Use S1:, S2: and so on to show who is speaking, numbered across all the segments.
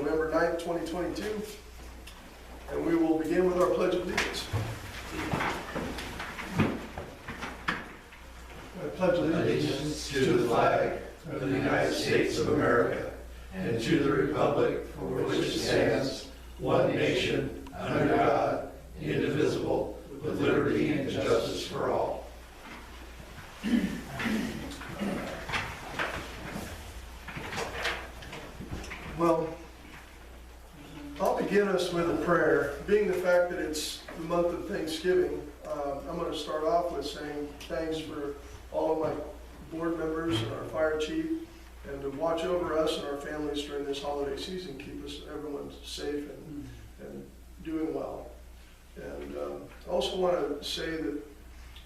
S1: November 9th, 2022. And we will begin with our Pledge of Allegiance. I pledge
S2: allegiance to the flag of the United States of America and to the republic for which it stands, one nation, under God, indivisible, with liberty and justice for all.
S1: Well, I'll begin us with a prayer. Being the fact that it's the month of Thanksgiving, I'm going to start off with saying thanks for all of my board members and our fire chief, and to watch over us and our families during this holiday season, keep us, everyone safe and doing well. And I also want to say that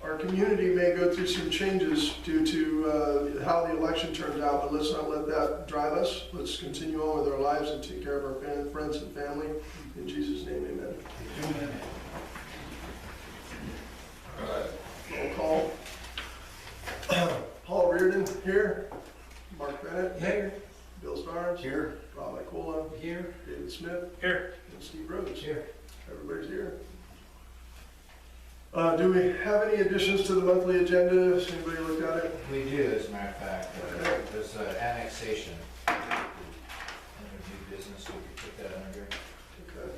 S1: our community may go through some changes due to how the election turns out, but let's not let that drive us. Let's continue on with our lives and take care of our friends and family. In Jesus' name, amen.
S2: Amen.
S1: All right, roll call. Paul Reardon, here. Mark Bennett.
S2: Here.
S1: Bill Starnes.
S2: Here.
S1: Rob Icola.
S2: Here.
S1: David Smith.
S2: Here.
S1: And Steve Rhodes.
S2: Here.
S1: Everybody's here. Do we have any additions to the monthly agenda? Has anybody looked at it?
S3: We do, as a matter of fact.
S1: Okay.
S3: There's annexation. Interview business, we could put that under.
S1: Okay.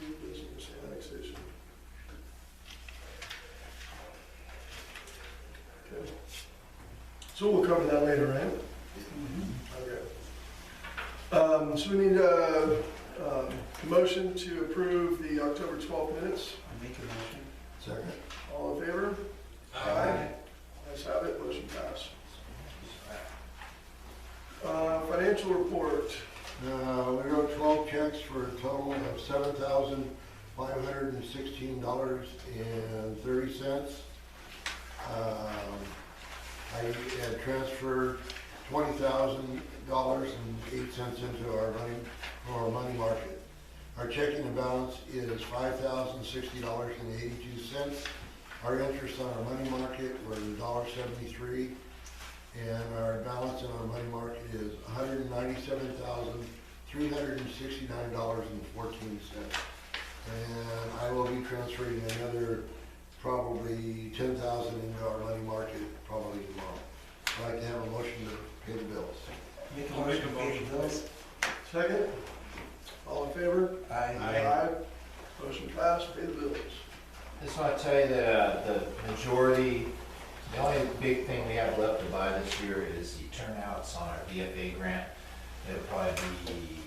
S1: New business annexation. Okay. So we'll cover that later, right? Okay. So we need a motion to approve the October 12th minutes.
S2: I make a motion. Second.
S1: All in favor? Aye. Ayes have it, motion passed. Financial report.
S4: We wrote 12 checks for a total of $7,516.30. I had transferred $20,000.08 into our money market. Our checking balance is $5,060.82. Our interest on our money market was $1.73. And our balance in our money market is $197,369.14. And I will be transferring another probably $10,000 into our money market probably tomorrow. I'd like to have a motion to pay the bills.
S2: Make a motion to pay the bills.
S1: Second. All in favor?
S2: Aye.
S1: Aye. Motion passed, pay the bills.
S3: Just want to tell you that the majority, the only big thing we have left to buy this year is the turnouts on our VFA grant. It'll probably be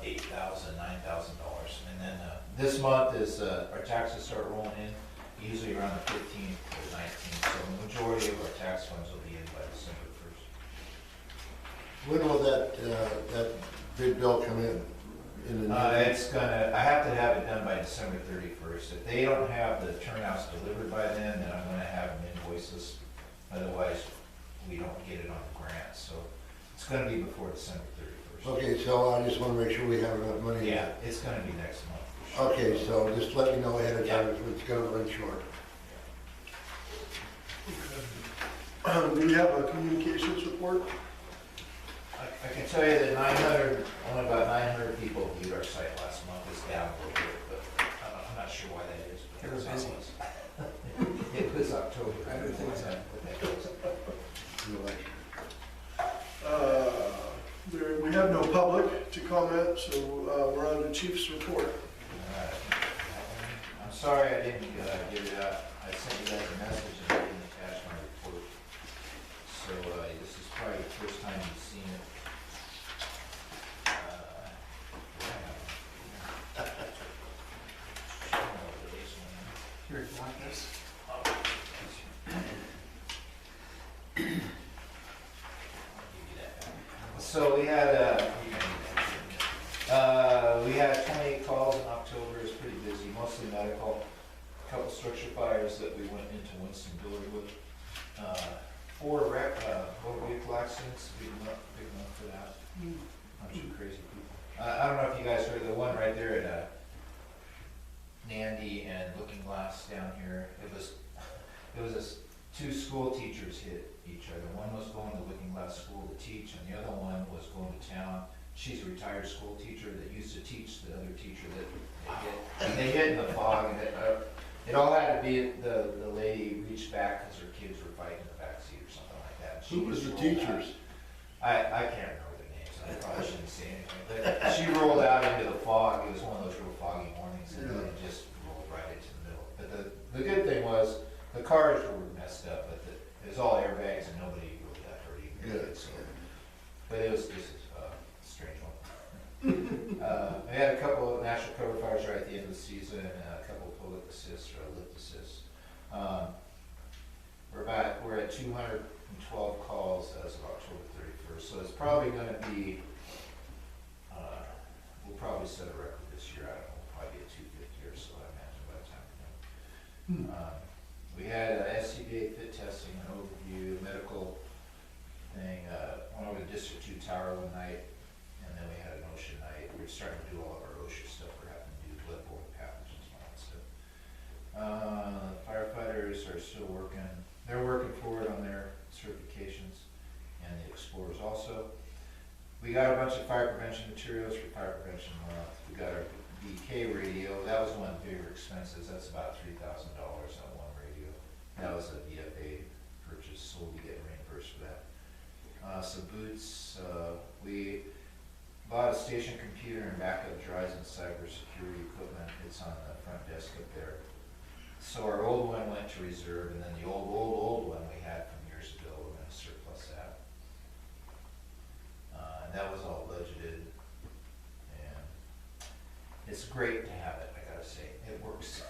S3: $8,000, $9,000. And then this month is our taxes start rolling in, usually around the 15th or 19th. So the majority of our tax funds will be in by December 1st.
S4: When will that big bill come in?
S3: It's gonna, I have to have it done by December 31st. If they don't have the turnouts delivered by then I'm gonna have them invoice us. Otherwise, we don't get it on the grant. So it's gonna be before December 31st.
S4: Okay, so I just want to make sure we have enough money.
S3: Yeah, it's gonna be next month. For sure.
S4: Okay, so just let me know ahead of time if it's going to run short.
S1: Do we have a communications report?
S3: I can tell you that only about 900 people viewed our site last month. It's down a little bit, but I'm not sure why that is.
S2: They were busy.
S3: It was October.
S2: I would think so.
S1: We have no public to comment, so we're on the chief's report.
S3: I'm sorry I didn't get it out. I sent you guys a message and I didn't attach my report. So this is probably the first time you've seen it.
S2: Here, you want this?
S3: So we had 28 calls in October. It was pretty busy, mostly medical. A couple structure fires that we went into Winston Dillard with. 4 motor vehicle accidents. Big month for that. Bunch of crazy people. I don't know if you guys heard the one right there at Nandy and Lookingglass down here. It was two school teachers hit each other. One was going to Lookingglass school to teach, and the other one was going to town. She's a retired school teacher that used to teach the other teacher that they hit. And they hit in the fog, and it all had to be, the lady reached back because her kids were fighting in the backseat or something like that. She
S4: Who was the
S3: just rolled
S4: teachers?
S3: out. I can't remember their names, I probably shouldn't say anything, but she rolled out into the fog. It was one of those real foggy mornings, and
S4: Yeah.
S3: it just rolled right into the middle. But the good thing was, the cars were messed up, but it was all airbags and nobody really got hurt even.
S4: Good.
S3: So, but it was just a strange one. We had a couple of national cover fires right at the end of the season, and a couple of public assists or lift assists. We're at 212 calls as of October 31st, so it's probably going to be, we'll probably set a record this year. I don't know, we'll probably get 250 or so, I imagine, by the time we're done. We had SCBA fit testing, an overview, medical thing, went over to District 2 Tower one night, and then we had an OSHA night. We were starting to do all of our OSHA stuff. We're having to do bloodborne pathogens and all that stuff. Firefighters are still working. They're working forward on their certifications, and the Explorers also. We got a bunch of fire prevention materials for Fire Prevention Month. We got our BK radio. That was one of the bigger expenses. That's about $3,000 on one radio. That was a VFA purchase, so we'll be getting reimbursed for that. Some boots. We bought a station computer and backup drives and cybersecurity equipment. It's on the front desk up there. So our old one went to reserve, and then the old one we had from years ago, we're going to surplus that. And that was all budgeted, and it's great to have it, I gotta say. It works.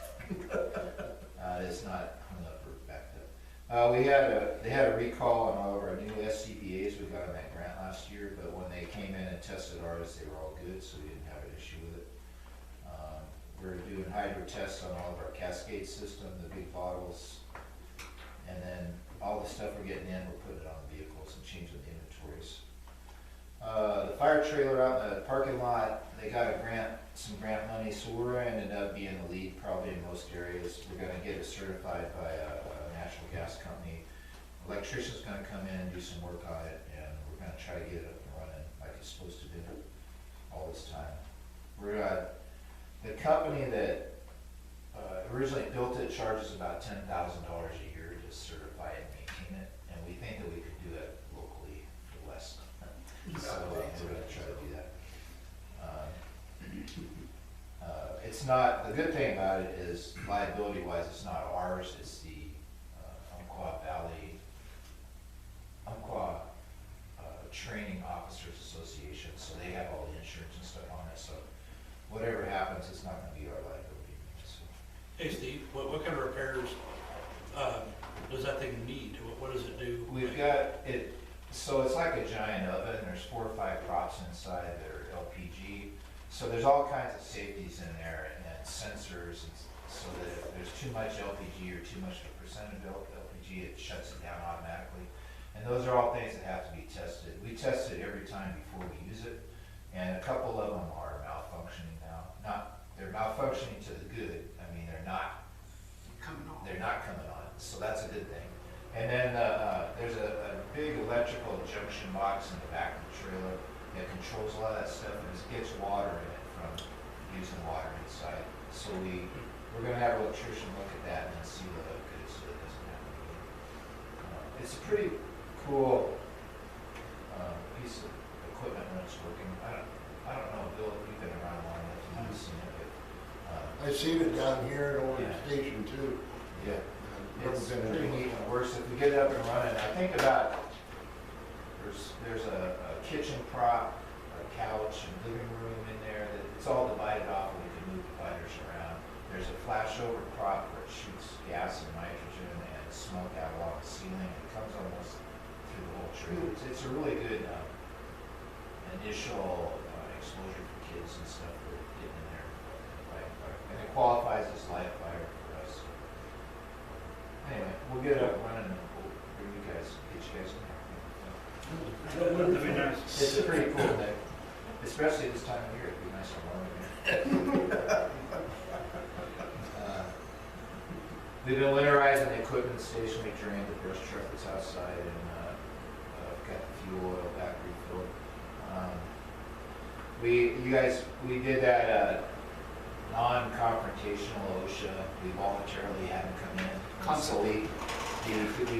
S3: It's not hung up or backed up. They had a recall on all of our new SCBA's we got on that grant last year, but when they came in and tested ours, they were all good, so we didn't have an issue with it. We're doing hydro tests on all of our Cascade system, the big bottles, and then all the stuff we're getting in, we're putting it on the vehicles and changing the inventories. The fire trailer out in the parking lot, they got some grant money, so we're ended up being the lead probably in most areas. We're gonna get it certified by a natural gas company. Electrician's gonna come in and do some work on it, and we're gonna try to get it up and running like it's supposed to be all this time. The company that originally built it charges about $10,000 a year to certify it and maintain it, and we think that we could do it locally for less. So we're gonna try to do that. It's not, the good thing about it is liability wise, it's not ours, it's the Umpqua Valley, Training Officers Association, so they have all the insurance and stuff on it, so whatever happens, it's not gonna be our liability. So.
S5: Hey Steve, what kind of repairs does that thing need? What does it do?
S3: We've got it, so it's like a giant oven. There's 4 or 5 props inside that are LPG. So there's all kinds of safeties in there and sensors, and so that if there's too much LPG or too much of a percentage of LPG, it shuts it down automatically. And those are all things that have to be tested. We test it every time before we use it, and a couple of them are malfunctioning now. They're malfunctioning to the good. I mean, they're not coming on. So that's a good thing. And then there's a big electrical junction box in the back of the trailer that controls a lot of that stuff, and it gets water in it from using water inside. So we're going to have an electrician look at that and then seal it up good so it doesn't happen again. It's a pretty cool piece of equipment when it's working. I don't know, Bill, if you've been around long enough, you might have seen it, but
S4: I seen it down here at Orange
S3: Yeah.
S4: Station too.
S3: yeah.
S4: Never
S3: It's
S4: been in
S3: pretty
S4: it.
S3: neat when it works. If we get it up and running, I think about, there's a kitchen prop, a couch, and living room in there that it's all divided off and we can move dividers around. There's a flashover prop where it shoots gas and nitrogen and smoke out along the ceiling. It comes almost through the whole trailer. It's a really good initial exposure for kids and stuff for getting in there and fighting fire. And it qualifies as live fire for us. Anyway, we'll get it up and running and we'll bring you guys, get you guys in there.
S5: That'd be nice.
S3: It's a pretty cool thing, especially this time of year. It'd be nice and warm in here. We've been winterizing the equipment station, we drained the brush truck that's outside, and got the fuel oil back refilled. We did that non-confrontational OSHA, we voluntarily had them come in. So we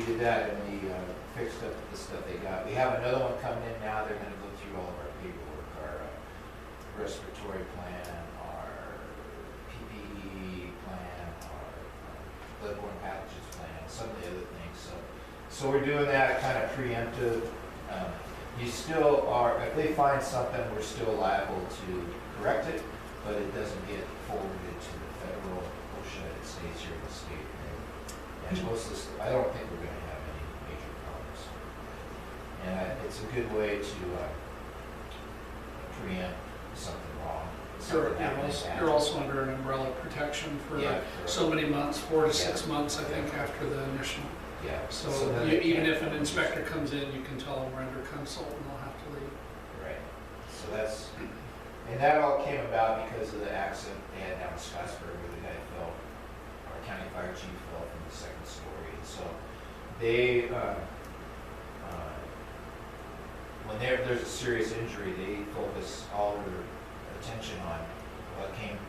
S3: did that, and we fixed up the stuff they got. We have another one coming in now, they're gonna go through all of our paperwork, our respiratory plan, our PPE plan, our bloodborne pathogens plan, some of the other things. So we're doing that kind of preemptive. You still are, if they find something, we're still liable to correct it, but it doesn't get forwarded to the federal OSHA, it stays here in the state. And most of this, I don't think we're gonna have any major problems. And it's a good way to preempt something wrong.
S6: You're also under an umbrella protection for
S3: Yeah,
S6: so many months, 4 to 6 months, I think, after the initial.
S3: Yeah.
S6: So
S3: then
S6: you,
S3: they
S6: even
S3: can't-
S6: if an inspector comes in, you can tell them we're under consult and they'll have to leave.
S3: Right, so and that all came about because of the accident they had down in Scottsburg where the guy fell, our county fire chief fell from the second story. And so they, when there's a serious injury, they focus all their attention on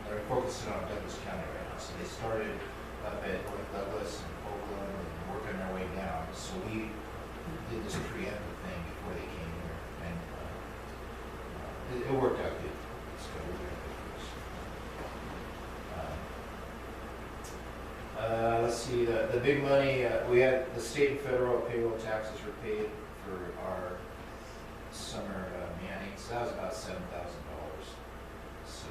S3: they're focusing on Douglas County right now. So they started up at North Douglas and Oakland and working their way down. So we did this preemptive thing before they came here, and it worked out good. It's good. We're doing good for us. Let's see, the big money, we had the state and federal payroll taxes were paid for our summer mannings. That was about $7,000. So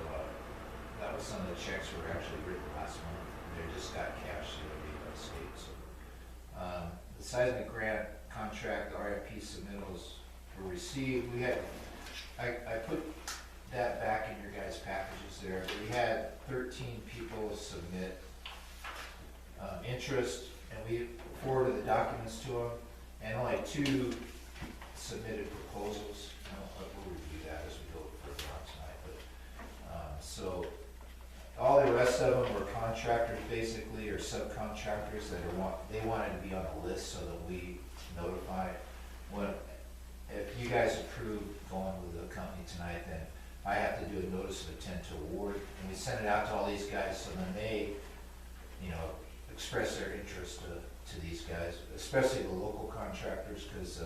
S3: that was some of the checks were actually written last month. They just got cash the other day by the state. So the seismic grant contract, the RFP submittals were received. We had, I put that back in your guys' packages there. But we had 13 people submit interest, and we forwarded the documents to them, and only 2 submitted proposals. We'll review that as we go further on tonight. But so all the rest of them were contractors, basically, or subcontractors that they wanted to be on the list so that we notify. If you guys approve going with the company tonight, then I have to do a notice of intent to award, and we send it out to all these guys, so then they, express their interest to these guys, especially the local contractors, because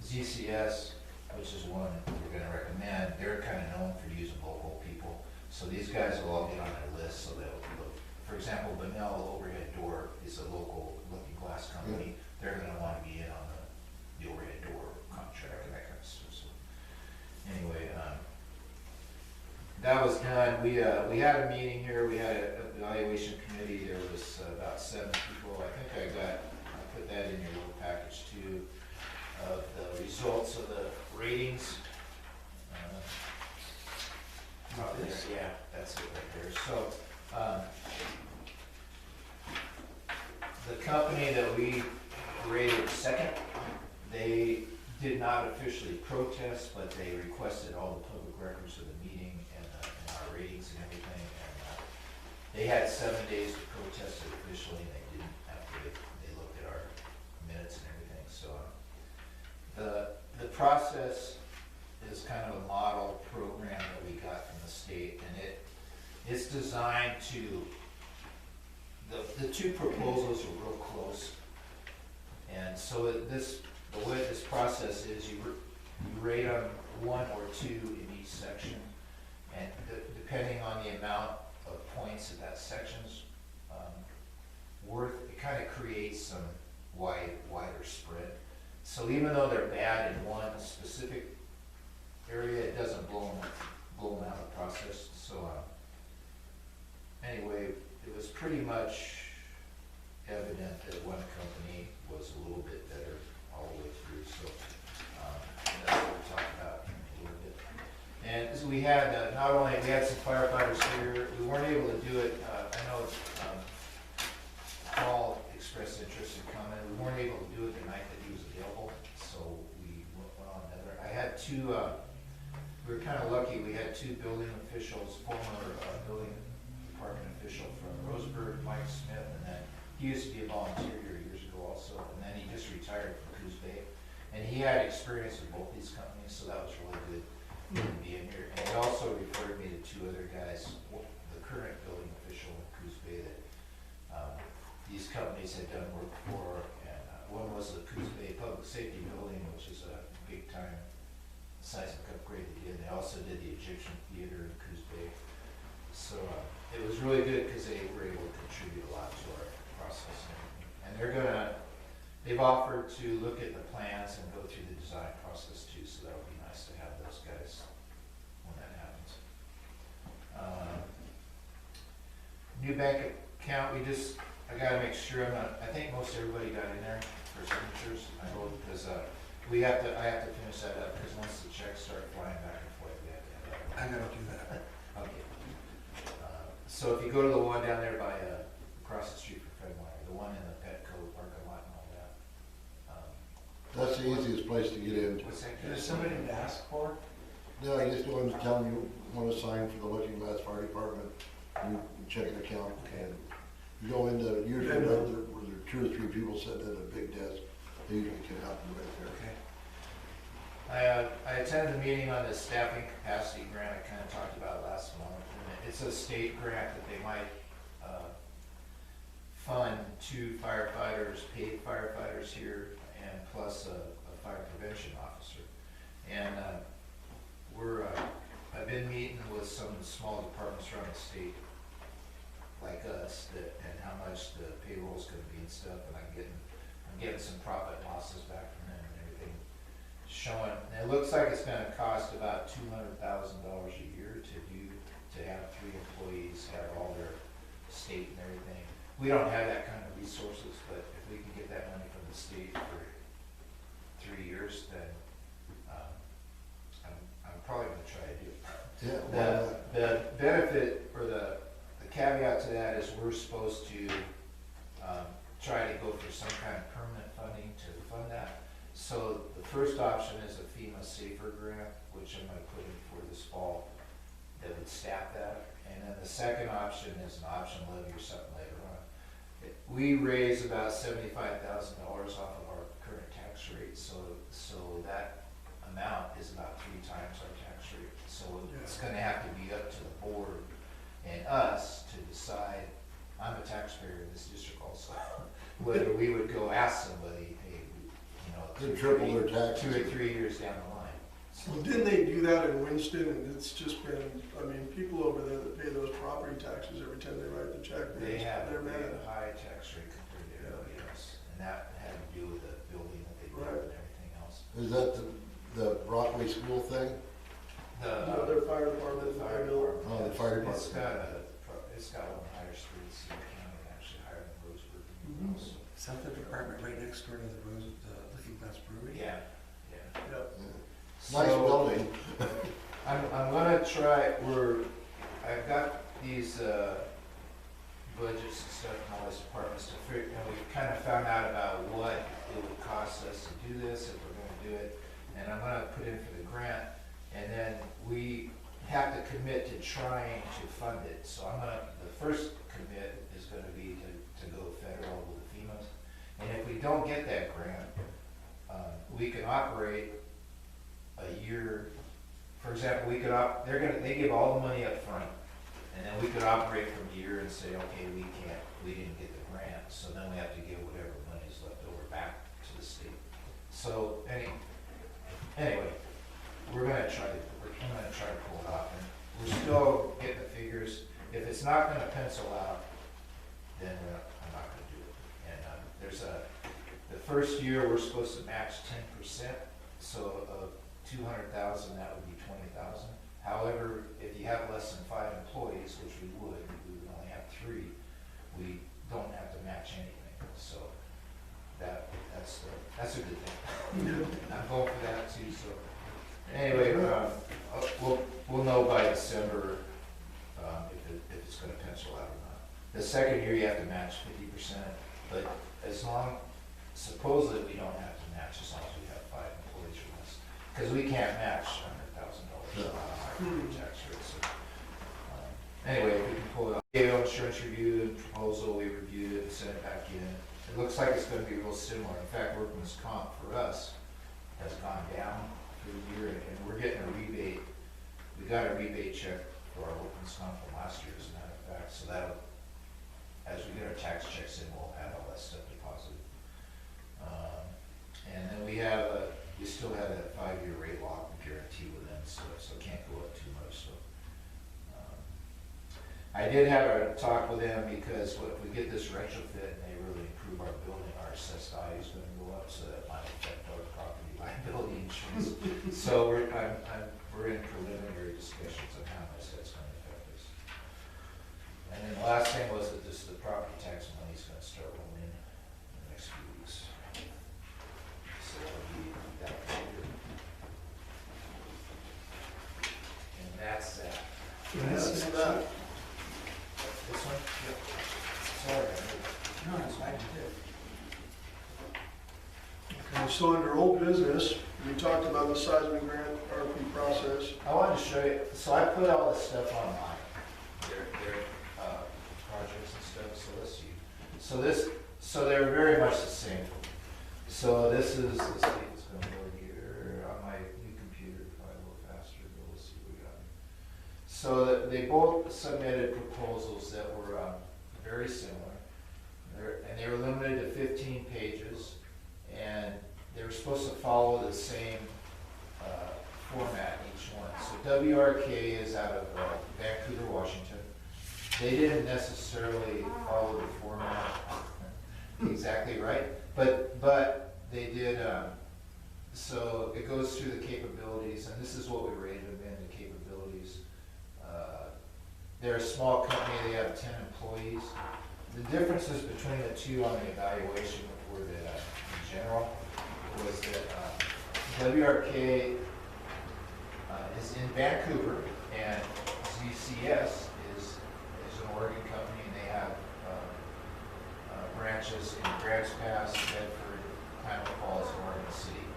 S3: ZCS, which is one we're going to recommend, they're kind of known for using local people. So these guys will all get on their list. So they'll, for example, Benell Overhead Door is a local Lookingglass company. They're going to want to be in on the overhead door contract and that kind of stuff. So anyway, that was done. We had a meeting here. We had an evaluation committee. There was about 7 people. I think I put that in your little package too, of the results of the ratings. Probably there. Yeah, that's it right there. So the company that we rated second, they did not officially protest, but they requested all the public records of the meeting and our ratings and everything. And they had 7 days to protest it officially, and they didn't after they looked at our minutes and everything. So the process is kind of a model program that we got from the state, and it's designed to, the 2 proposals are real close. And so the way this process is, you rate them 1 or 2 in each section, and depending on the amount of points that section's worth, it kind of creates some wider spread. So even though they're bad in one specific area, it doesn't blow them out of the process. So anyway, it was pretty much evident that one company was a little bit better all the way through. So that's what we talked about a little bit. And so we had not only we had some firefighters here, we weren't able to do it. I know Paul expressed interest in coming. We weren't able to do it the night that he was available, so we went on another. I had 2. We were kind of lucky. We had 2 building officials, former building department official from he used to be a volunteer here years ago also, and then he just retired from Coos Bay. And he had experience with both these companies, so that was really good being here. And he also referred me to two other guys, the current building official in Coos Bay that these companies had done work for, and one was the Coos Bay Public Safety Building, which is a big time seismic upgrade they did. They also did the Egyptian Theater in Coos Bay. So it was really good because they were able to contribute a lot to our process and everything. And they've offered to look at the plans and go through the design process too, so that would be nice to have those guys when that happens. New bank account, I gotta make sure I think most everybody got in there for signatures, I hope, because I have to finish that up, because once the checks start flying back and forth, we have to have that.
S2: I gotta do that.
S3: Okay. So if you go to the one down there by, across the street from Fenway, the one in the Petco parking lot and all that.
S4: That's the easiest place to get in.
S3: What's that?
S2: Is there somebody to ask for?
S4: No, I just want to tell you, want to sign for the Lookingglass Fire Department, you check an account, and you go into, usually where there are 2 or 3 people sitting at a big desk, they usually can help you right there.
S2: Okay.
S3: I attended the meeting on the staffing capacity grant I kind of talked about last month. And it's a state grant that they might fund 2 firefighters, paid firefighters here, and plus a fire prevention officer. And I've been meeting with some small departments around the state, like us, and how much the payroll is going to be and stuff. And I'm getting some profit losses back from them and everything. Showing, and it looks like it's gonna cost about $200,000 a year to have 3 employees have all their state and everything. We don't have that kind of resources, but if we can get that money from the state for 3 years, then I'm probably gonna try to do it.
S4: Yeah,
S3: The benefit, or the caveat to that is we're supposed to try to go for some kind of permanent funding to fund that. So the first option is a FEMA Safer grant, which I'm gonna put in for this fall, that would staff that. And then the second option is an option levy or something later on. We raise about $75,000 off of our current tax rate, so that amount is about 3 times our tax rate. So it's gonna have to be up to the board and us to decide. I'm a taxpayer in this district also, whether we would go ask somebody, hey,
S4: they triple their
S3: 2
S4: taxes.
S3: or 3 years down the line.
S1: Well, didn't they do that in Winston, and it's just been, I mean, people over there that pay those property taxes every time they write the check,
S3: They have
S1: they're
S3: a
S1: mad.
S3: high tax rate compared to everybody else, and that had to do with the building that they built
S1: Right.
S3: and everything else.
S4: Is that the Broadway School thing?
S1: No, their fire department,
S3: The fire
S1: bill.
S3: department.
S4: Oh, the fire
S3: It's
S4: department.
S3: it's got one of the higher streets in the county, actually higher than Roseburg.
S1: Mhm.
S3: So,
S2: Is that the department right next door to the Lookingglass Brewery?
S3: yeah.
S1: Yep.
S4: Nice
S3: So,
S4: building.
S3: I'm gonna try, I've got these budgets and stuff in all these departments to figure, and we've kind of found out about what it would cost us to do this, if we're gonna do it. And I'm gonna put in for the grant, and then we have to commit to trying to fund it. So the first commit is gonna be to go federal with the FEMA. And if we don't get that grant, we can operate a year. For example, they give all the money up front, and then we could operate from a year and say, okay, we didn't get the grant, so then we have to give whatever money is left over back to the state. So anyway, I'm gonna try to pull it off, and we're still getting the figures. If it's not gonna pencil out, then I'm not gonna do it. And the first year, we're supposed to match 10%, so of 200,000, that would be 20,000. However, if you have less than 5 employees, which we would only have 3, we don't have to match anything. So that's a good thing. I'm going for that too. So anyway, we'll know by December if it's going to pencil out or not. The second year you have to match 50%, but supposedly we don't have to match as long as we have 5 employees or less, because we can't match $100,000 on a higher tax rate. So anyway, if we can pull it off, I'm sure insurance review and proposal, we reviewed it and sent it back in. It looks like it's gonna be real similar. In fact, workman's comp for us has gone down through the year, and we're getting a rebate. We got a rebate check for our workman's comp from last year, as a matter of fact, so that'll, as we get our tax checks in, we'll have all that stuff deposited. And then we still have that 5-year rate lock guarantee with them, so it can't go up too much, so. I did have a talk with them because if we get this retrofit and they really improve our building, our assessed value is gonna go up, so that might affect our property liability insurance. So we're in preliminary discussions on how much that's gonna affect us. And then the last thing was that the property tax money is gonna start rolling in the next few weeks. So it'll be that year. And that's that.
S1: That's that.
S3: This one? Yep. Sorry.
S2: No, it's fine,
S1: Okay, so under old business, we talked about the seismic grant RFP process.
S3: I wanted to show you, so I put all this stuff online, their projects and stuff, so let's see. So they're very much the same. So this is, let's see, it's gonna go here on my new computer, probably a little faster, but we'll see what we got. So they both submitted proposals that were very similar. And they were limited to 15 pages, and they were supposed to follow the same format each one. So WRK is out of Vancouver, Washington. They didn't necessarily follow the format exactly right, but they did. So it goes through the capabilities, and this is what we rated them in, the capabilities. They're a small company, they have 10 employees. The differences between the two on the evaluation were that, in general, was that WRK is in Vancouver, and ZCS is an Oregon company, and they have branches in Grants Pass, Bedford, Klamath Falls, and Oregon City.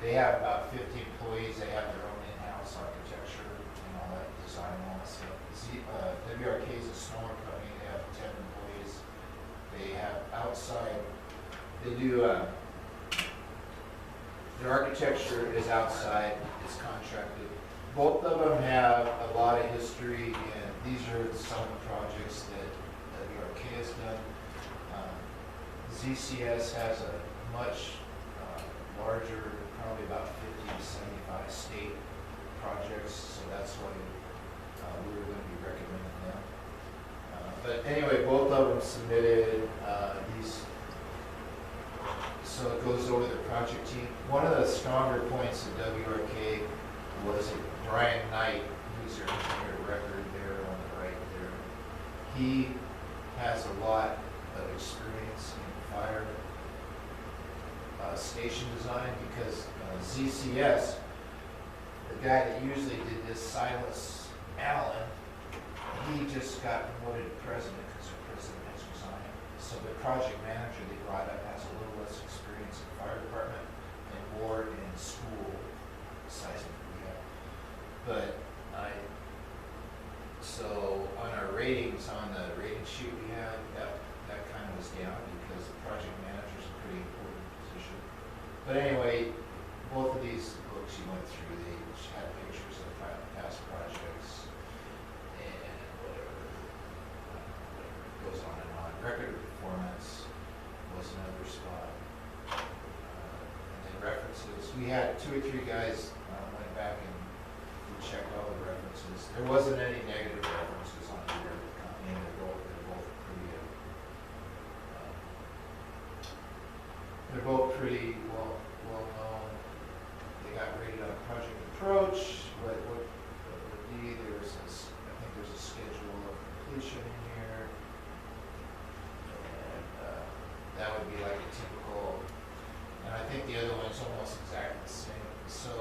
S3: They have about 50 employees, they have their own in-house architecture and all that design and all that stuff. WRK is a smaller company, they have 10 employees. They have outside, they do, their architecture is outside, it's contracted. Both of them have a lot of history, and these are some of the projects that WRK has done. ZCS has a much larger, probably about 50 to 75 state projects, so that's why we were going to be recommending them. But anyway, both of them submitted these, so it goes over the project team. One of the stronger points of WRK was Brian Knight, who's their engineer of record there on the right there. He has a lot of experience in fire station design, because ZCS, the guy that usually did this, Silas Allen, he just got promoted to president because the president has resigned. So the project manager they brought up has a little less experience in the fire department and more in school seismic rehab. But so on our ratings, on the rating sheet we had, that kind of was down because the project manager's a pretty important position. But anyway, both of these books you went through, they had pictures of past projects and whatever goes on and on. Record of performance was another spot. And then references. We had 2 or 3 guys went back and checked all the references. There wasn't any negative references on either company. They're both pretty well known. They got rated on project approach. What would be, I think there's a schedule of completion in here. And that would be like a typical, and I think the other one's almost exactly the same. So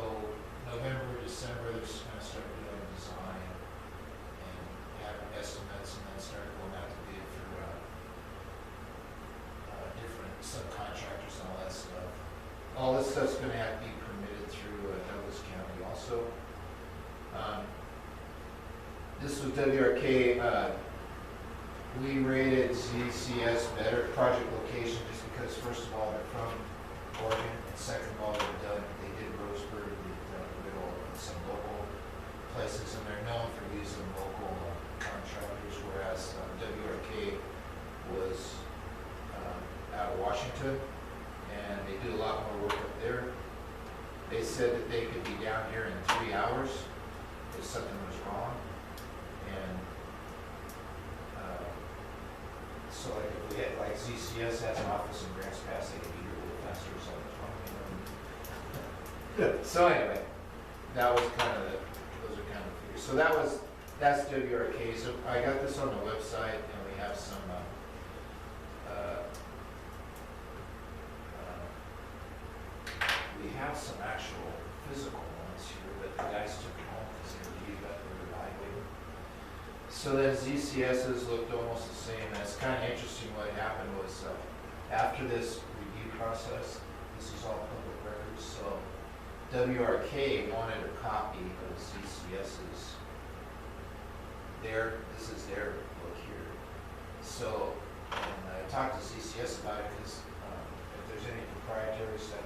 S3: November, December, they're just gonna start doing design and have estimates, and then start going out to bid for different subcontractors and all that stuff. All this stuff's gonna have to be permitted through Douglas County also. This was WRK We rated ZCS better, project location, just because first of all, they're from Oregon, and second of all, they did Roseburg, they've done Riddle, and some local places, and they're known for using local contractors, whereas WRK was out of Washington, and they do a lot more work up there. They said that they could be down here in 3 hours if something was wrong, and so like if we had, like ZCS has an office in Grants Pass, they could be here a little faster or something. So anyway, that was kind of those are kind of the figures. So that's WRK. So I got this on the website, and we have some actual physical ones here, but the guys took them home because they were beat up, they were evaluating. So then ZCS's looked almost the same. And it's kind of interesting what happened was after this review process, this is all public records, so WRK wanted a copy of ZCS's, this is their book here. So, and I talked to ZCS about it because if there's any proprietary stuff,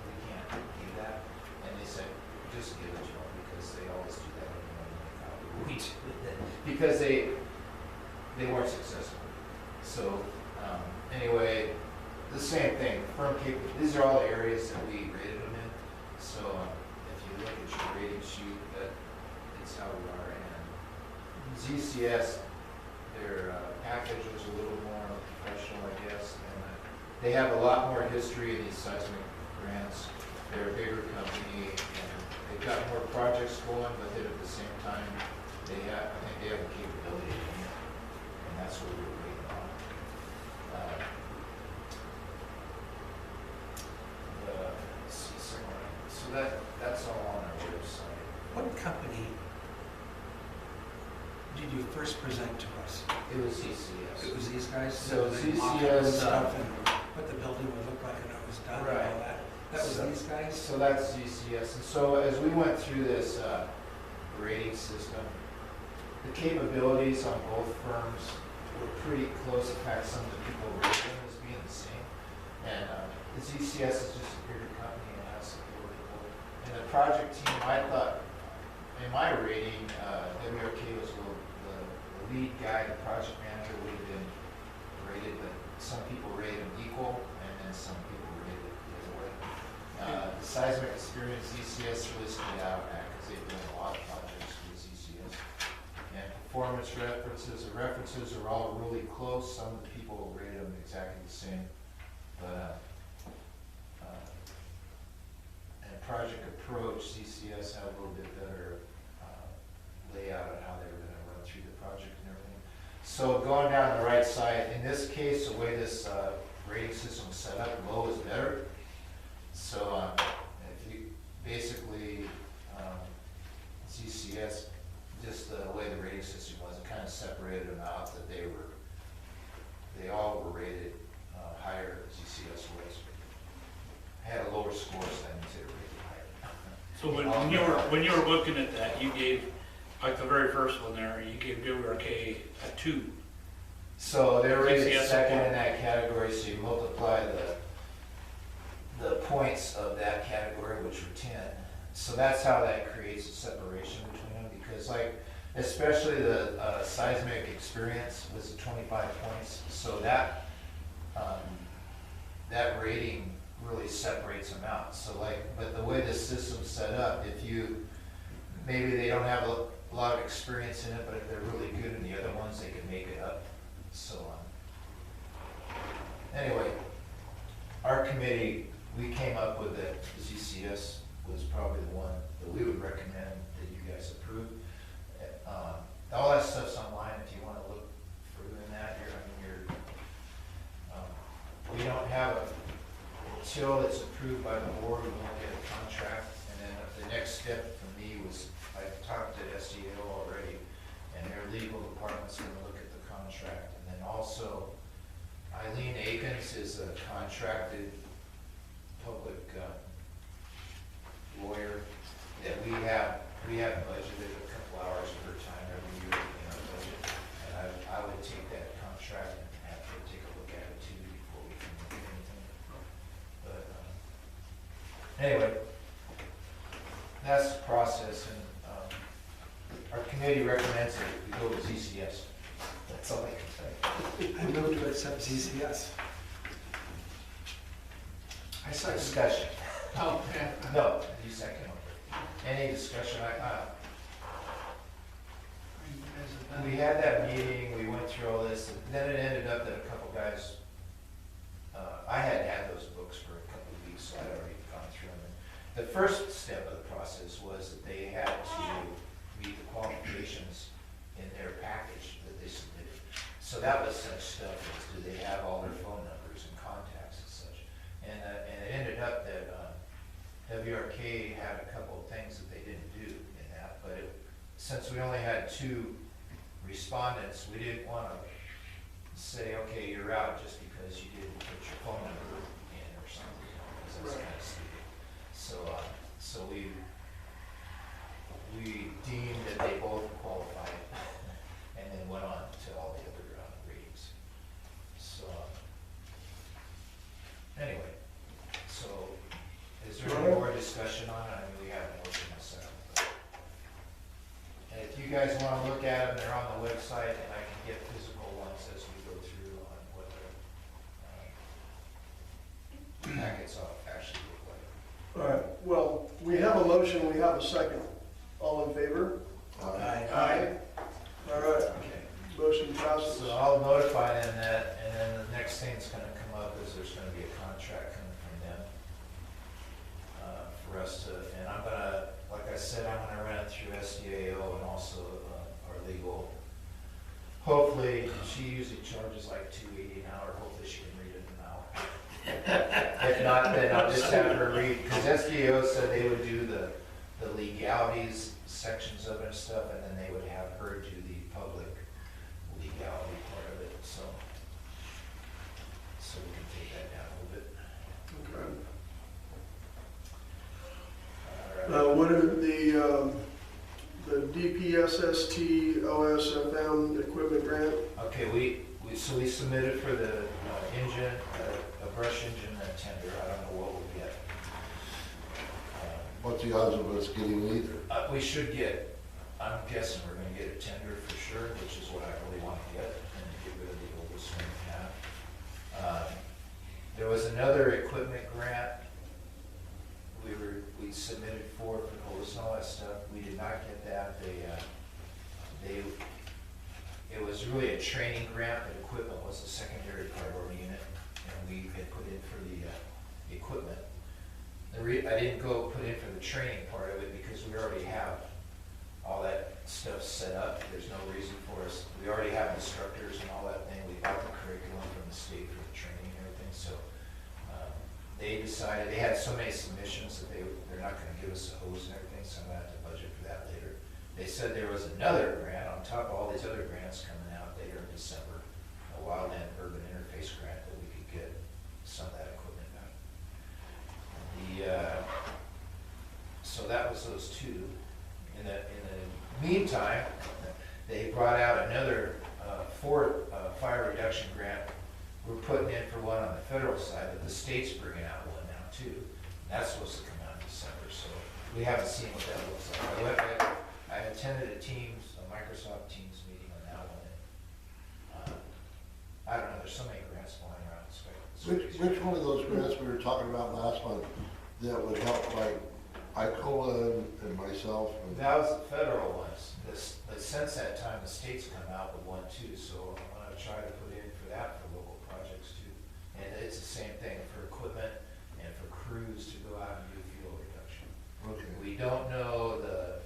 S3: we can't do that. And they said, just give it to them because they always do that when we do it. Because they weren't successful. So anyway, the same thing. Firm capability. These are all the areas that we rated them in. So if you look at your rating sheet, it's how we are. And ZCS, their package was a little more professional, I guess, and they have a lot more history in these seismic grants. They're a bigger company, and they've got more projects going, but then at the same time, I think they have the capability to do it, and that's what we're waiting on. Let's see somewhere. So that's all on our website.
S7: What company did you first present to us?
S3: It was ZCS.
S7: It was these guys?
S3: So
S7: They mocked
S3: ZCS,
S7: the stuff and what the building would look like and how it was done and
S3: Right.
S7: all that? That was
S3: So-
S7: these guys?
S3: So that's ZCS. And so as we went through this rating system, the capabilities on both firms were pretty close. In fact, some of the people rated them as being the same. And the ZCS is just a bigger company and has some more people. And the project team, I thought, in my rating, WRK was the lead guy, the project manager would have been rated, but some people rated him equal, and then some people rated it the other way. The seismic experience, ZCS really stood out because they've done a lot of projects with ZCS. And performance references, the references are all really close. Some of the people rated them exactly the same. But and project approach, ZCS had a little bit better layout on how they were going to run through the project and everything. So going down the right side, in this case, the way this rating system is set up, low is better. So if you basically, ZCS, just the way the rating system was, it kind of separated them out that they all were rated higher. ZCS was had a lower score, so that means they were rated higher.
S5: So when you were looking at that, you gave, like the very first one there, you gave WRK a 2.
S3: So they're rated
S5: ZCS
S3: second
S5: one.
S3: in that category, so you multiply the points of that category, which were 10. So that's how that creates a separation between them, because like, especially the seismic experience was 25 points, so that that rating really separates them out. So like, but the way this system's set up, if you, maybe they don't have a lot of experience in it, but if they're really good in the other ones, they can make it up. So anyway, our committee, we came up with that ZCS was probably the one that we would recommend that you guys approve. All that stuff's online if you want to look further than that. We don't have until it's approved by the board, we won't get a contract. And then the next step for me was, I talked to SDO already, and their legal department's going to look at the contract. And then also, Eileen Akins is a contracted public lawyer that we have budgeted a couple hours of her time every year in our budget. And I would take that contract Anyway, that's the process, and our committee recommends that we go with ZCS. That's all I can say.
S7: I move to accept ZCS. I second.
S3: Discussion.
S6: Oh, yeah.
S3: No, you second. Any discussion? We had that meeting, we went through all this, and then it ended up that a couple guys, I hadn't had those books for a couple of weeks, so I'd already gone through them. The first step of the process was that they had to meet the qualifications in their package that they submitted. So that was such stuff as, do they have all their phone numbers and contacts and such? And it ended up that WRK had a couple of things that they didn't do in that, but since we only had 2 respondents, we didn't want to say, okay, you're out just because you didn't put your phone number in or something, because that's kind of stupid. So we deemed that they both qualified, and then went on to all the other ratings. So anyway, so is there any more discussion on it? I mean, we have a motion and a second. And if you guys want to look at them, they're on the website, and I can get physical ones as we go through on what their packets actually look like.
S1: All right, well, we have a motion, we have a second. All in favor?
S7: Aye.
S1: All right,
S3: Okay.
S1: motion passes.
S3: So I'll notify them that, and then the next thing that's gonna come up is there's gonna be a contract coming from them for us to, and I'm gonna, like I said, I'm gonna run it through SDAO and also our legal. Hopefully, she usually charges like $2.80 an hour, hopefully she can read it in an hour. If not, then I'll just have her read, because SDAO said they would do the legalities sections of it and stuff, and then they would have her do the public legality part of it, so we can take that down a little bit. All right.
S1: What are the DPSST OSFM equipment grant?
S3: Okay, so we submitted for the engine, a brush engine and a tender. I don't know what we'll get.
S4: What's the odds of us getting either?
S3: We should get, I'm guessing we're gonna get a tender for sure, which is what I really want to get, and get rid of the oldest one we have. There was another equipment grant we submitted for proposal and all that stuff. We did not get that. It was really a training grant, but equipment was a secondary priority unit, and we had put in for the equipment. I didn't go put in for the training part of it because we already have all that stuff set up. There's no reason for us. We already have instructors and all that thing. We got the curriculum from the state for the training and everything. So they decided, they had so many submissions that they're not going to give us a hose and everything, so I'm going to have to budget for that later. They said there was another grant on top of all these other grants coming out later in December, a wildland urban interface grant, that we could get some of that equipment back. So that was those 2. In the meantime, they brought out another Ford fire reduction grant. We're putting in for one on the federal side, but the state's bringing out one now too. That's supposed to come out in December, so we haven't seen what that looks like. I attended a Microsoft Teams meeting on that one. I don't know, there's so many grants flying around.
S4: Which one of those grants we were talking about last month that would help, like Icola and myself?
S3: That was the federal ones. But since that time, the state's come out with one too, so I'm gonna try to put in for that for local projects too. And it's the same thing for equipment and for crews to go out and do fuel reduction.
S4: Okay.
S3: We don't know the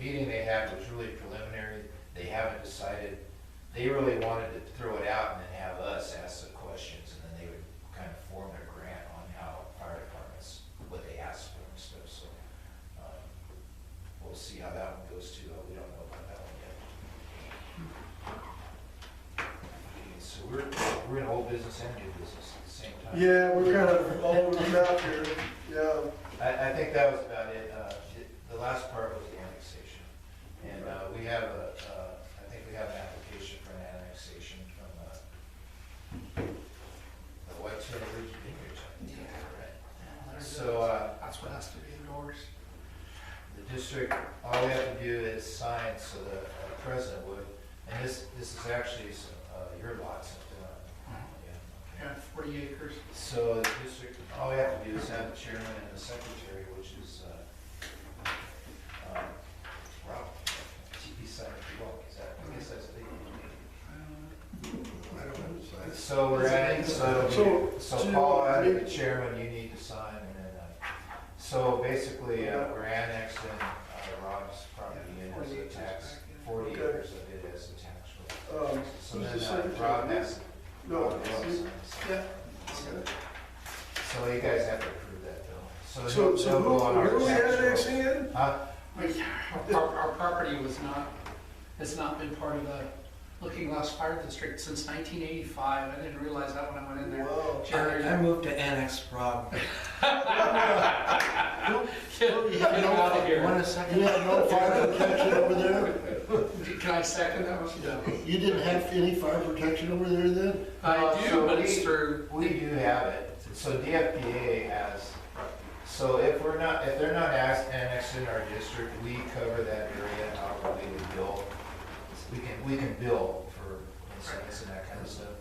S3: meeting they had was really preliminary. They haven't decided. They really wanted to throw it out and then have us ask the questions, and then they would kind of form their grant on how fire departments, what they ask for and stuff. So we'll see how that one goes too. We don't know about that one yet. So we're in old business and new business at the same time.
S1: Yeah, we're kind of all over the map here, yeah.
S3: I think that was about it. The last part was the annexation. And we have I think we have an application for an annexation from the White Tail Ridge Vineyards. I think, right? district, all we have to do is sign, so the president would, and this is actually your lots.
S6: Yeah, 40 acres.
S3: So the district, all we have to do is have the chairman and the secretary, which is, wow, he signed the book, is that, I guess that's big.
S4: I don't have to sign.
S3: So we're adding,
S1: So
S3: Paul, as the chairman, you need to sign, and then, so basically, we're annexing Rob's property in as a tax, 40
S1: Okay.
S3: acres of it as a tax roll. So
S1: who's the
S3: then
S1: secretary?
S3: Rob has.
S1: No,
S3: Rob has to sign.
S1: yeah.
S3: So you guys have to approve that though.
S1: So
S3: they'll go on
S1: who
S3: our
S1: are we
S3: tax roll.
S1: annexing in?
S3: Huh?
S6: Our property has not been part of the Lookingglass Fire District since 1985. I didn't realize that when I went in there.
S1: Wow.
S6: Jerry,
S7: I moved to annex Rob.
S6: get him out of here.
S7: Want a second?
S4: You have no fire protection over there?
S6: Can I second that one? No.
S4: You didn't have any fire protection over there then?
S6: I do,
S3: So
S6: but it's through.
S3: We do have it. So DFPA has, so if they're not annexed in our district, we cover that area, however we would bill. We can bill for incidents and that kind of stuff.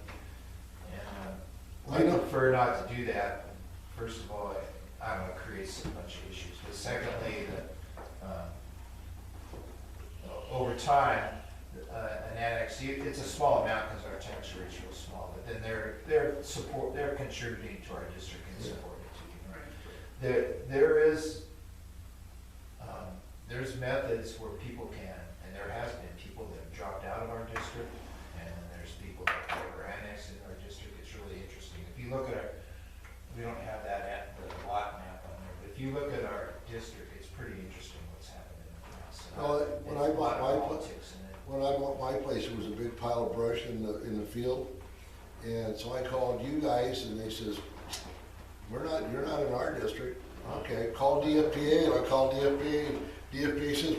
S3: And I prefer not to do that. First of all, I don't know, it creates a bunch of issues. But secondly, over time, an annex, it's a small amount because our tax rate's real small, but then they're contributing to our district and supporting it too. There's methods where people can, and there has been people that have dropped out of our district, and there's people that were annexed in our district. It's really interesting. If you look at we don't have that the lot map on there, but if you look at our district, it's pretty interesting what's happened in the past.
S4: Well, when I
S3: There's a lot
S4: bought
S3: of
S4: my
S3: politics in it.
S4: When I bought my place, it was a big pile of brush in the field. And so I called you guys and they says, you're not in our district. Okay, call DFPA, and I called DFPA. DFPA says,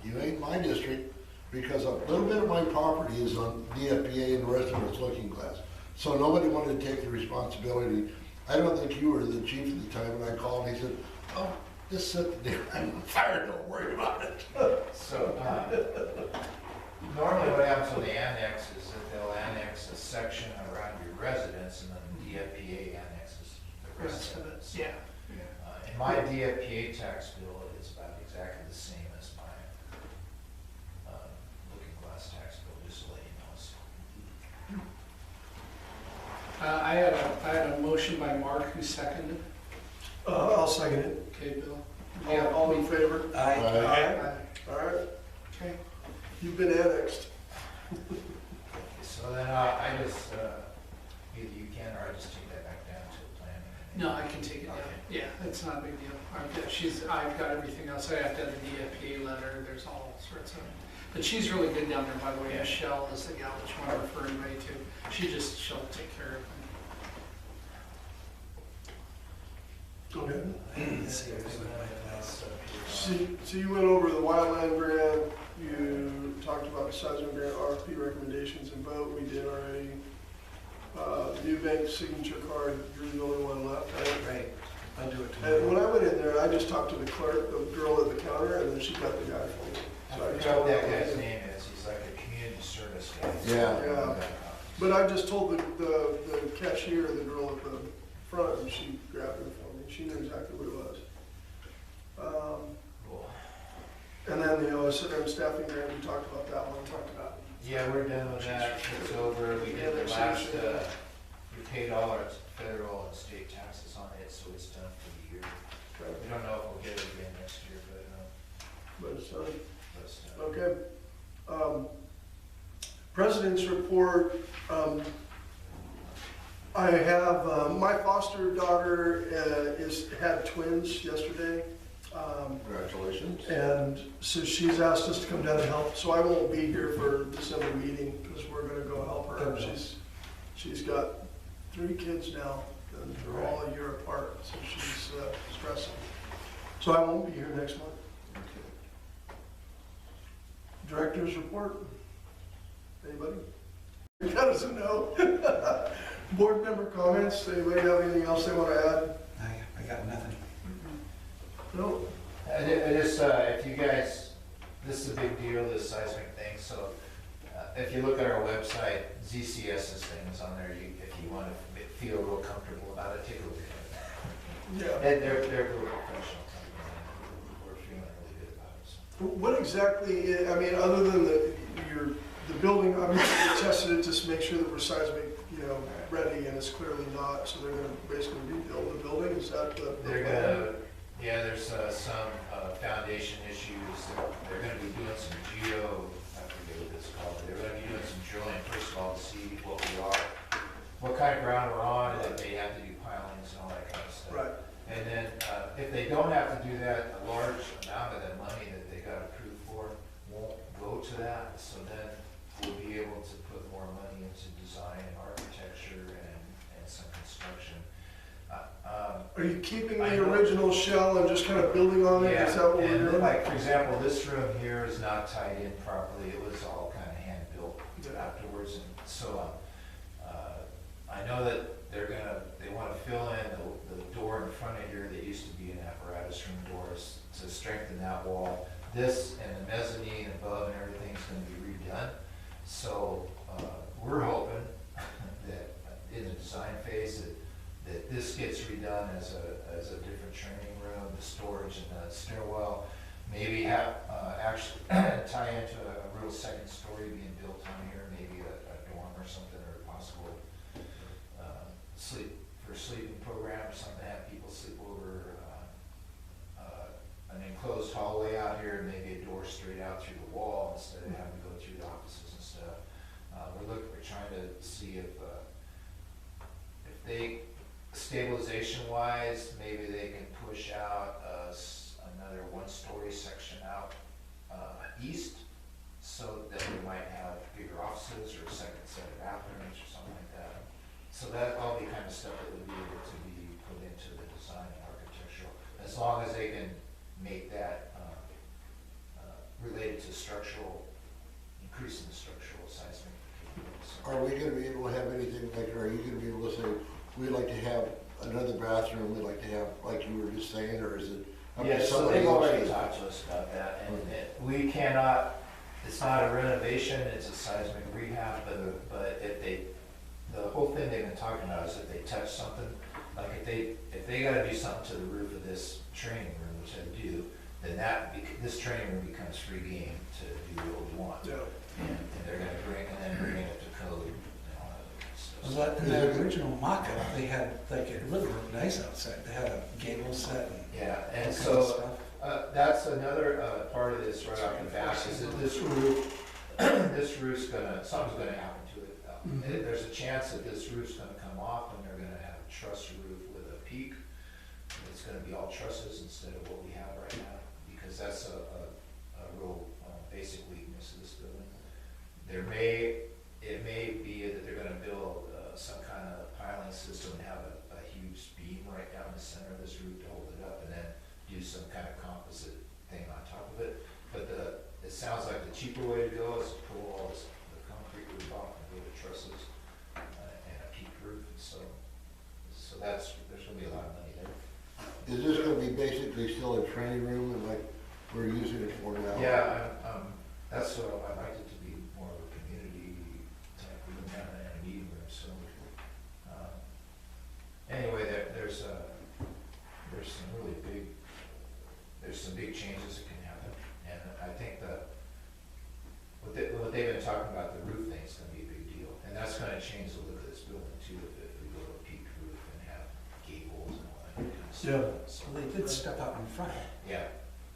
S4: you ain't my district because a little bit of my property is on DFPA and the rest of it's Lookingglass. So nobody wanted to take the responsibility. I don't think you were the chief at the time when I called and he said, oh, just set the damn fire, don't worry about it.
S3: So, normally what happens when they annex is that they'll annex a section around your residence and then DFPA annexes the rest of it. So,
S6: Yeah.
S3: and my DFPA tax bill is about exactly the same as my Lookingglass tax bill, just to let you know. So,
S6: I had a motion by Mark, who seconded.
S1: I'll second it.
S6: Okay, Bill.
S1: All in favor?
S7: Aye.
S1: Aye. All right,
S6: Okay.
S1: you've been annexed.
S3: so then I just, either you can or I just take that back down to the planning.
S6: No, I can take it down. Yeah, it's not a big deal. I've got everything else. I have to have a DFPA letter. There's all sorts of, but she's really good down there, by the way.
S3: Yeah.
S6: Michelle is the gal that you want to refer anybody to. She'll take care of them.
S1: Okay.
S7: See, it was my place.
S1: So you went over the wildland grant, you talked about the Seismic grant, RFP recommendations and vote, we did already. New bank signature card, you're the only one left, right?
S7: Right, I'll do it
S1: And when
S7: tomorrow.
S1: I went in there, I just talked to the clerk, the girl at the counter, and then she got the guy for me.
S3: I
S1: So I just
S3: forgot what
S1: told
S3: that
S1: her-
S3: guy's name is. He's like a community service guy.
S4: Yeah.
S1: But I just told the cashier, the girl at the front, and she grabbed it for me. She knew exactly what it was.
S3: Cool.
S1: And then the OSM staffing grant, we talked about that one, talked about.
S3: Yeah, we're done with that. It's over. We did the last, we paid all our federal and state taxes on it, so it's done for the year. We don't know if we'll get it again next year,
S1: But it's done.
S3: but it's done.
S1: Okay. President's report, I have, my foster daughter had twins yesterday.
S4: Congratulations.
S1: And so she's asked us to come down and help, so I won't be here for December meeting, because we're gonna go help her. She's got 3 kids now, and they're all a year apart, so she's stressing. So I won't be here next month. Director's report? Anybody? You gotta know. Board member comments, anybody have anything else they wanna add?
S7: I got nothing.
S1: No?
S3: I just, if you guys, this is a big deal, this seismic thing, so if you look at our website, ZCS's thing is on there, if you want to feel real comfortable about it, take a look at it.
S1: Yeah.
S3: And they're a real professional company, and we're feeling really good about it. So.
S1: What exactly, I mean, other than the building, obviously we tested it just to make sure that we're seismic, ready, and it's clearly not, so they're gonna basically rebuild the building, is that the?
S3: They're gonna, yeah, there's some foundation issues. They're gonna be doing some I forget what it's called. They're gonna be doing some drilling, first of all, to see what we are, what kind of ground we're on, and if they have to do pilings and all that kind of stuff.
S1: Right,
S3: And then, if they don't have to do that, a large amount of the money that they got approved for won't go to that. So then we'll be able to put more money into design and architecture and some construction.
S1: are you keeping
S3: I
S1: the
S3: know.
S1: original shell and just kind of building on it, is that what we're
S3: and
S1: doing?
S3: like, for example, this room here is not tied in properly. It was all kind of hand-built
S1: Yeah.
S3: afterwards. And so, I know that they want to fill in the door in front of here that used to be an apparatus room doors to strengthen that wall. This and the mezzanine above and everything's going to be redone. So we're hoping that in the design phase that this gets redone as a different training room, the storage and the stairwell. Maybe have actually tie into a real second story being built on here, maybe a dorm or something, or a possible sleeping program or something, have people sleep over, an enclosed hallway out here, and maybe a door straight out through the wall instead of having to go through the offices and stuff. We're trying to see if they, stabilization wise, maybe they can push out another one-story section out east, so that we might have bigger offices or a second set of bathrooms or something like that. So that all be kind of stuff that would be able to be put into the design and architectural, as long as they can make that related to structural, increasing the structural seismic capabilities.
S4: Are we gonna be able to have anything like, are you gonna be able to say, we'd like to have another bathroom, we'd like to have, like you were just saying, or is it up to
S3: Yes, so
S4: somebody
S3: they've
S4: else?
S3: already talked to us about that, and we cannot, it's not a renovation, it's a seismic rehab, but if the whole thing they've been talking about is if they touch something, like if they gotta do something to the roof of this training room, which they do, then this training room becomes free game to do what we want.
S1: Yeah.
S3: And they're gonna bring it to code and all that good stuff.
S7: Well, in that original mock-up, they had, like, it really looked nice outside. They had a gable set and
S3: Yeah,
S7: all
S3: and
S7: kinds of
S3: so,
S7: stuff.
S3: that's another part of this right off the bat, is that this roof's something's gonna happen to it. There's a chance that this roof's gonna come off and they're gonna have a truss roof with a peak. It's gonna be all trusses instead of what we have right now, because that's a real basic weakness of this building. It may be that they're gonna build some kind of piling system and have a huge beam right down the center of this roof to hold it up, and then do some kind of composite thing on top of it. But it sounds like the cheaper way to go is to pull all the concrete roof off and go to trusses and a peak roof. So there's gonna be a lot of money there.
S4: Is this gonna be basically still a training room and like we're using it for now?
S3: Yeah, that's what I'd like it to be, more of a community type room than a meeting room. So anyway, there's some big changes that can happen, and I think what they've been talking about, the roof thing is going to be a big deal, and that's going to change the look of this building too, if we go to a peaked roof and have gables and all that kind of stuff. So,
S7: Well, they did step out in front.
S3: yeah,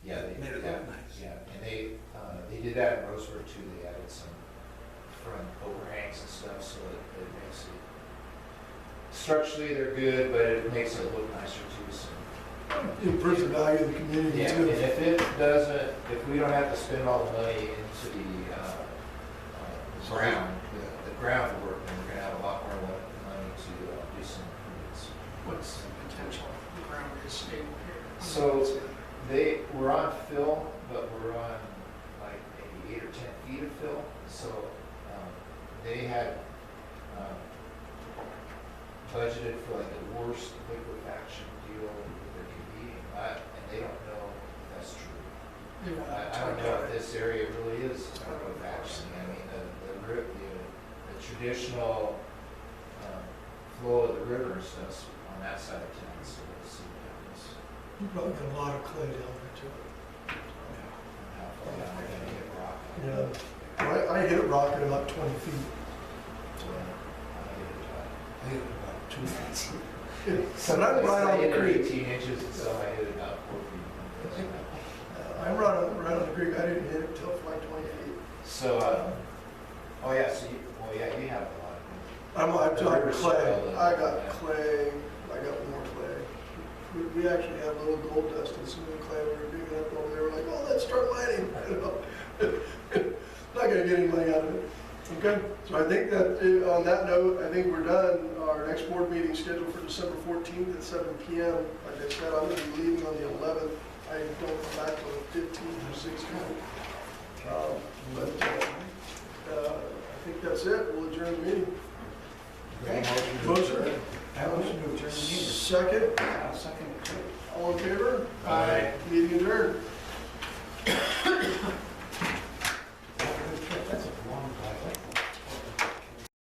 S3: they
S7: Made it
S3: yeah,
S7: look nice.
S3: Yeah, and they did that in Roseburg too. They added some front overhangs and stuff, so it makes it, structurally they're good, but it makes it look nicer too. So.
S1: Improves the value of the community
S3: Yeah,
S1: too.
S3: and if we don't have to spend all the money into the ground, the groundwork, then we're gonna have a lot more money to do some improvements.
S6: What's the potential? The ground is stable here.
S3: So we're on fill, but we're on like maybe 8 or 10 feet of fill. So they had budgeted for like the worst liquefaction deal that there could be, and they don't know if That's true.
S6: They want
S3: I don't know if this area really is liquefaction. I mean, the traditional flow of the rivers is on that side of town, so we'll see what happens.
S1: You probably got a lot of clay down there too.
S3: And how far down we're gonna get rock.
S1: Yeah. I hit rock at about 20 feet.
S3: So,
S7: I hit it about 2 feet.
S1: And I'm right on the creek.
S3: 18 inches, and so I hit it about 4 feet.
S1: I'm right on the creek. I didn't hit it till like 20 feet.
S3: So, oh yeah, so you have a lot of.
S1: I've got
S3: river
S1: clay.
S3: soil
S1: I got
S3: and-
S1: clay. I got more clay. We actually have little gold dust and some of the clay we were digging up over there. We're like, oh, let's start mining. Not gonna get any money out of it. Okay, so I think that, on that note, I think we're done. Our next board meeting is scheduled for December 14th at 7 p.m. Like I said, I'm gonna be leaving on the 11th. I don't come back till the 15th or 16th. But I think that's it. We'll adjourn the meeting. Motion?
S7: I motion to adjourn the meeting.
S1: Second?
S7: I'll second it too.
S1: All in favor?
S6: Aye.
S1: Meeting adjourned.